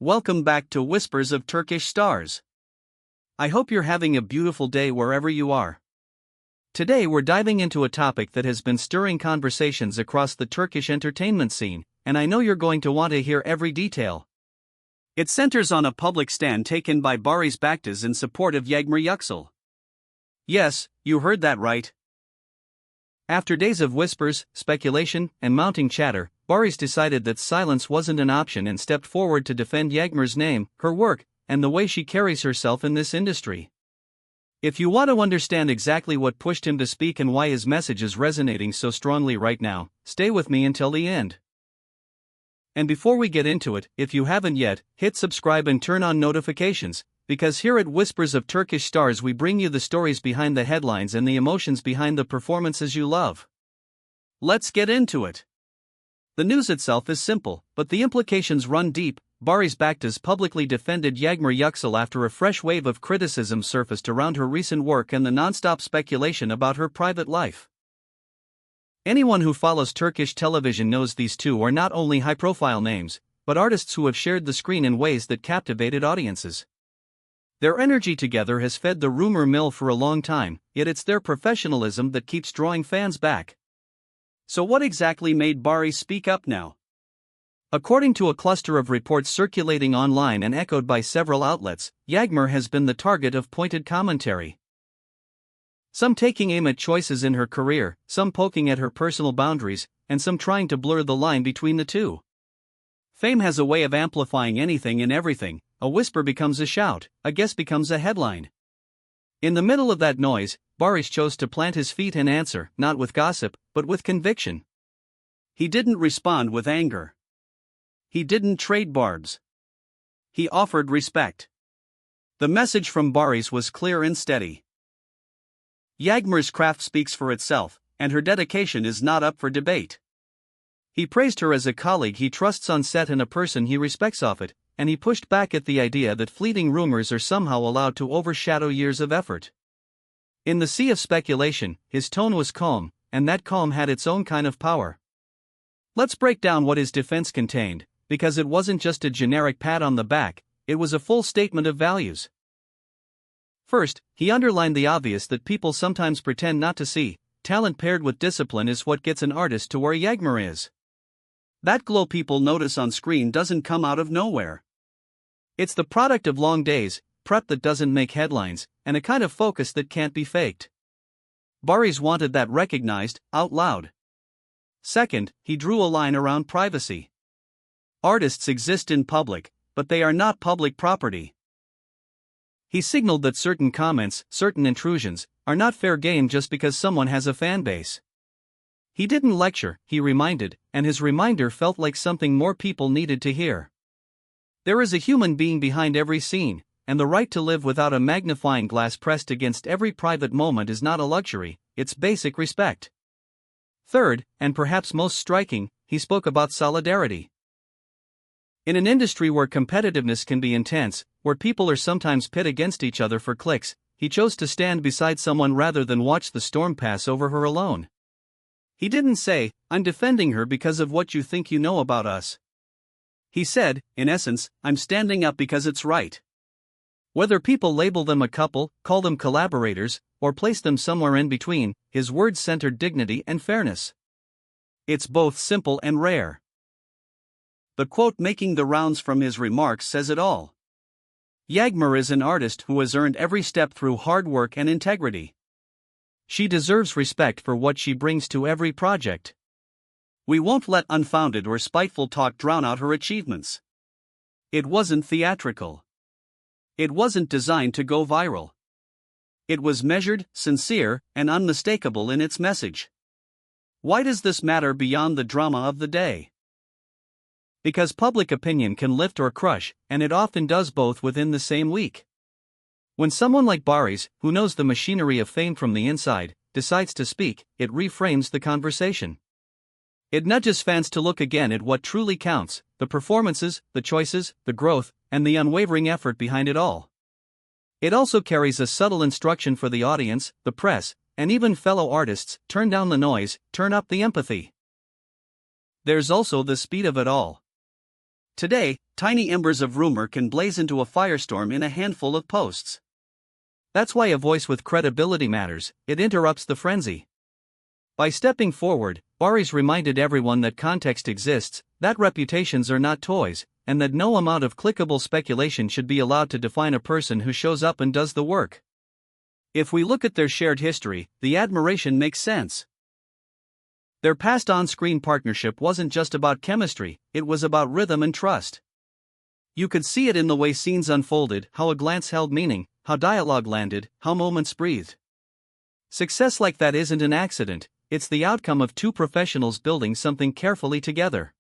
Welcome back to Whispers of Turkish Stars. I hope you're having a beautiful day wherever you are. Today we're diving into a topic that has been stirring conversations across the Turkish entertainment scene, and I know you're going to want to hear every detail. It centers on a public stand taken by Barış Baktas in support of Yagmar Yüksel. Yes, you heard that right. After days of whispers, speculation, and mounting chatter, Barış decided that silence wasn't an option and stepped forward to defend Yagmar's name, her work, and the way she carries herself in this industry. If you want to understand exactly what pushed him to speak and why his message is resonating so strongly right now, stay with me until the end. And before we get into it, if you haven't yet, hit subscribe and turn on notifications, because here at Whispers of Turkish Stars we bring you the stories behind the headlines and the emotions behind the performances you love. Let's get into it. The news itself is simple, but the implications run deep. Barış Baktas publicly defended Yagmar Yüksel after a fresh wave of criticism surfaced around her recent work and the non-stop speculation about her private life. Anyone who follows Turkish television knows these two are not only high-profile names, but artists who have shared the screen in ways that captivated audiences. Their energy together has fed the rumor mill for a long time, yet it's their professionalism that keeps drawing fans back. So what exactly made Barış speak up now? According to a cluster of reports circulating online and echoed by several outlets, Yagmar has been the target of pointed commentary. Some taking aim at choices in her career, some poking at her personal boundaries, and some trying to blur the line between the two. Fame has a way of amplifying anything and everything. A whisper becomes a shout, a guess becomes a headline. In the middle of that noise, Barış chose to plant his feet and answer, not with gossip, but with conviction. He didn't respond with anger. He didn't trade barbs. He offered respect. The message from Barış was clear and steady. Yagmar's craft speaks for itself, and her dedication is not up for debate. He praised her as a colleague he trusts on set and a person he respects off it, and he pushed back at the idea that fleeting rumors are somehow allowed to overshadow years of effort. In the sea of speculation, his tone was calm, and that calm had its own kind of power. Let's break down what his defense contained, because it wasn't just a generic pat on the back, it was a full statement of values. First, he underlined the obvious that people sometimes pretend not to see: talent paired with discipline is what gets an artist to where Yagmar is. That glow people notice on screen doesn't come out of nowhere. It's the product of long days, prep that doesn't make headlines, and a kind of focus that can't be faked. Barış wanted that recognized, out loud. Second, he drew a line around privacy. Artists exist in public, but they are not public property. He signaled that certain comments, certain intrusions, are not fair game just because someone has a fan base. He didn't lecture, he reminded, and his reminder felt like something more people needed to hear. There is a human being behind every scene, and the right to live without a magnifying glass pressed against every private moment is not a luxury, it's basic respect. Third, and perhaps most striking, he spoke about solidarity. In an industry where competitiveness can be intense, where people are sometimes pit against each other for clicks, he chose to stand beside someone rather than watch the storm pass over her alone. He didn't say, "I'm defending her because of what you think you know about us." He said, in essence, "I'm standing up because it's right." Whether people label them a couple, call them collaborators, or place them somewhere in between, his words centered dignity and fairness. It's both simple and rare. The quote making the rounds from his remarks says it all. Yagmar is an artist who has earned every step through hard work and integrity. She deserves respect for what she brings to every project. We won't let unfounded or spiteful talk drown out her achievements. It wasn't theatrical. It wasn't designed to go viral. It was measured, sincere, and unmistakable in its message. Why does this matter beyond the drama of the day? Because public opinion can lift or crush, and it often does both within the same week. When someone like Barış, who knows the machinery of fame from the inside, decides to speak, it reframes the conversation. It nudges fans to look again at what truly counts: the performances, the choices, the growth, and the unwavering effort behind it all. It also carries a subtle instruction for the audience, the press, and even fellow artists: turn down the noise, turn up the empathy. There's also the speed of it all. Today, tiny embers of rumor can blaze into a firestorm in a handful of posts. That's why a voice with credibility matters, it interrupts the frenzy. By stepping forward, Barış reminded everyone that context exists, that reputations are not toys, and that no amount of clickable speculation should be allowed to define a person who shows up and does the work. If we look at their shared history, the admiration makes sense. Their past on-screen partnership wasn't just about chemistry, it was about rhythm and trust. You could see it in the way scenes unfolded, how a glance held meaning, how dialogue landed, how moments breathed. Success like that isn't an accident, it's the outcome of two professionals building something carefully together.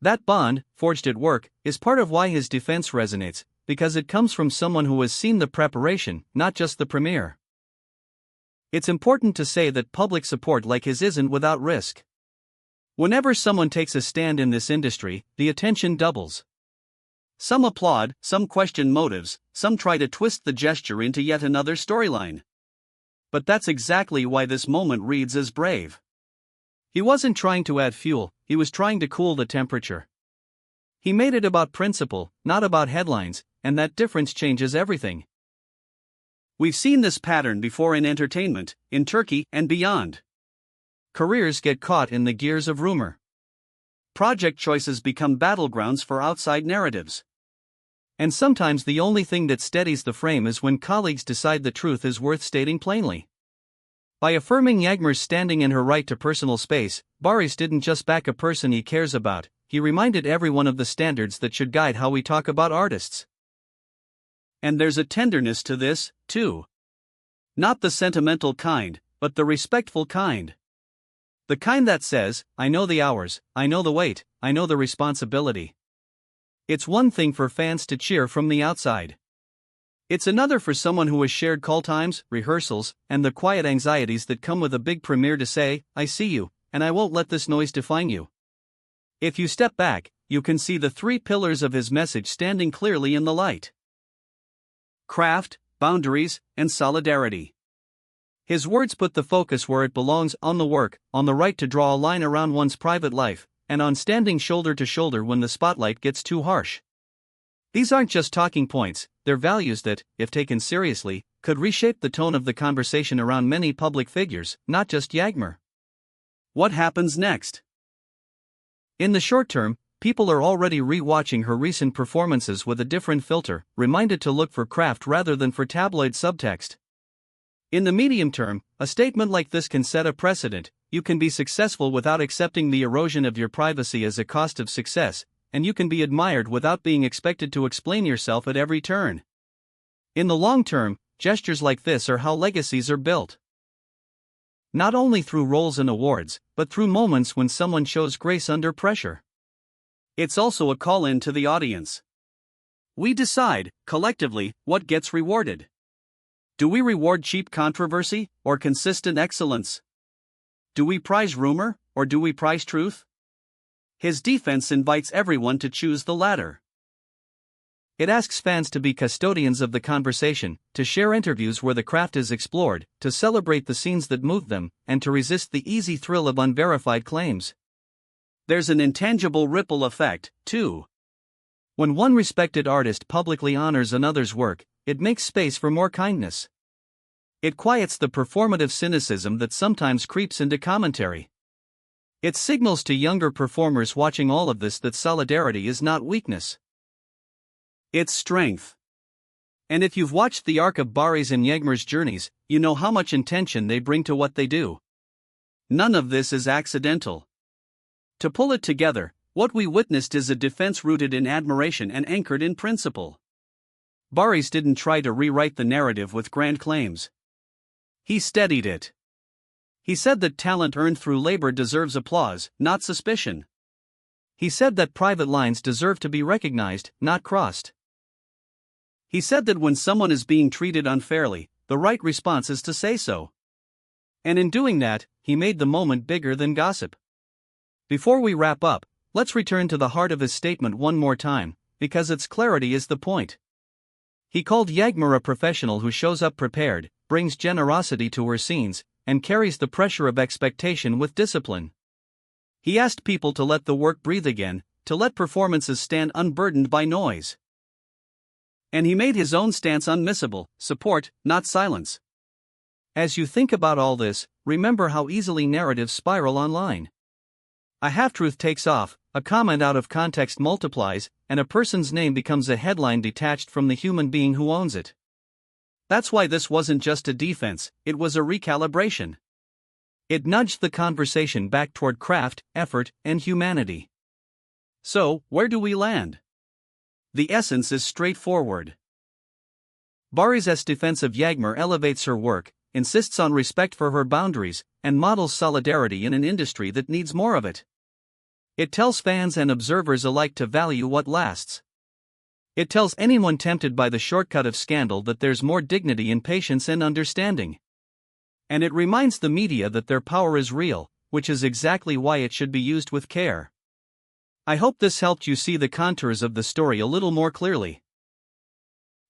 That bond, forged at work, is part of why his defense resonates, because it comes from someone who has seen the preparation, not just the premiere. It's important to say that public support like his isn't without risk. Whenever someone takes a stand in this industry, the attention doubles. Some applaud, some question motives, some try to twist the gesture into yet another storyline. But that's exactly why this moment reads as brave. He wasn't trying to add fuel, he was trying to cool the temperature. He made it about principle, not about headlines, and that difference changes everything. We've seen this pattern before in entertainment, in Turkey and beyond. Careers get caught in the gears of rumor. Project choices become battlegrounds for outside narratives. And sometimes the only thing that steadies the frame is when colleagues decide the truth is worth stating plainly. By affirming Yagmar's standing in her right to personal space, Barış didn't just back a person he cares about, he reminded everyone of the standards that should guide how we talk about artists. And there's a tenderness to this, too. Not the sentimental kind, but the respectful kind. The kind that says, I know the hours, I know the weight, I know the responsibility. It's one thing for fans to cheer from the outside. It's another for someone who has shared call times, rehearsals, and the quiet anxieties that come with a big premiere to say, I see you, and I won't let this noise define you. If you step back, you can see the three pillars of his message standing clearly in the light. Craft, boundaries, and solidarity. His words put the focus where it belongs, on the work, on the right to draw a line around one's private life, and on standing shoulder to shoulder when the spotlight gets too harsh. These aren't just talking points, they're values that, if taken seriously, could reshape the tone of the conversation around many public figures, not just Yagmar. What happens next? In the short term, people are already re-watching her recent performances with a different filter, reminded to look for craft rather than for tabloid subtext. In the medium term, a statement like this can set a precedent. You can be successful without accepting the erosion of your privacy as a cost of success, and you can be admired without being expected to explain yourself at every turn. In the long term, gestures like this are how legacies are built. Not only through roles and awards, but through moments when someone shows grace under pressure. It's also a call-in to the audience. We decide, collectively, what gets rewarded. Do we reward cheap controversy, or consistent excellence? Do we prize rumor, or do we prize truth? His defense invites everyone to choose the latter. It asks fans to be custodians of the conversation, to share interviews where the craft is explored, to celebrate the scenes that move them, and to resist the easy thrill of unverified claims. There's an intangible ripple effect, too. When one respected artist publicly honors another's work, it makes space for more kindness. It quiets the performative cynicism that sometimes creeps into commentary. It signals to younger performers watching all of this that solidarity is not weakness. It's strength. And if you've watched the arc of Barış and Yagmar's journeys, you know how much intention they bring to what they do. None of this is accidental. To pull it together, what we witnessed is a defense rooted in admiration and anchored in principle. Barış didn't try to rewrite the narrative with grand claims. He steadied it. He said that talent earned through labor deserves applause, not suspicion. He said that private lines deserve to be recognized, not crossed. He said that when someone is being treated unfairly, the right response is to say so. And in doing that, he made the moment bigger than gossip. Before we wrap up, let's return to the heart of his statement one more time, because its clarity is the point. He called Yagmar a professional who shows up prepared, brings generosity to her scenes, and carries the pressure of expectation with discipline. He asked people to let the work breathe again, to let performances stand unburdened by noise. And he made his own stance unmissable: support, not silence. As you think about all this, remember how easily narratives spiral online. A half-truth takes off, a comment out of context multiplies, and a person's name becomes a headline detached from the human being who owns it. That's why this wasn't just a defense, it was a recalibration. It nudged the conversation back toward craft, effort, and humanity. So, where do we land? The essence is straightforward. Barış's defense of Yagmar elevates her work, insists on respect for her boundaries, and models solidarity in an industry that needs more of it. It tells fans and observers alike to value what lasts. It tells anyone tempted by the shortcut of scandal that there's more dignity in patience and understanding. And it reminds the media that their power is real, which is exactly why it should be used with care. I hope this helped you see the contours of the story a little more clearly.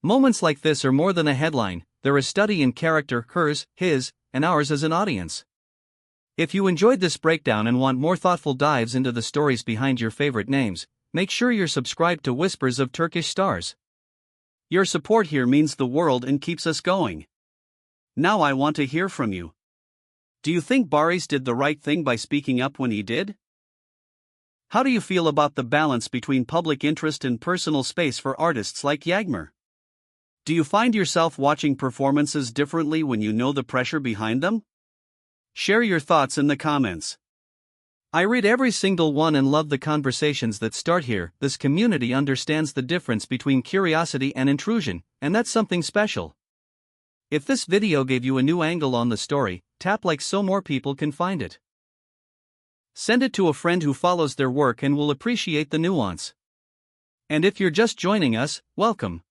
Moments like this are more than a headline, they're a study in character, hers, his, and ours as an audience. If you enjoyed this breakdown and want more thoughtful dives into the stories behind your favorite names, make sure you're subscribed to Whispers of Turkish Stars. Your support here means the world and keeps us going. Now I want to hear from you. Do you think Barış did the right thing by speaking up when he did? How do you feel about the balance between public interest and personal space for artists like Yagmar? Do you find yourself watching performances differently when you know the pressure behind them? Share your thoughts in the comments. I read every single one and love the conversations that start here. This community understands the difference between curiosity and intrusion, and that's something special. If this video gave you a new angle on the story, tap like so more people can find it. Send it to a friend who follows their work and will appreciate the nuance. And if you're just joining us, welcome.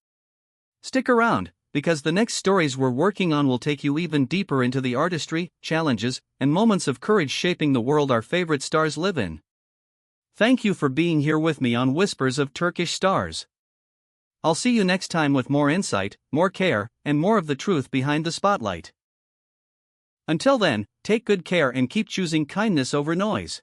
Stick around, because the next stories we're working on will take you even deeper into the artistry, challenges, and moments of courage shaping the world our favorite stars live in. Thank you for being here with me on Whispers of Turkish Stars. I'll see you next time with more insight, more care, and more of the truth behind the spotlight. Until then, take good care and keep choosing kindness over noise.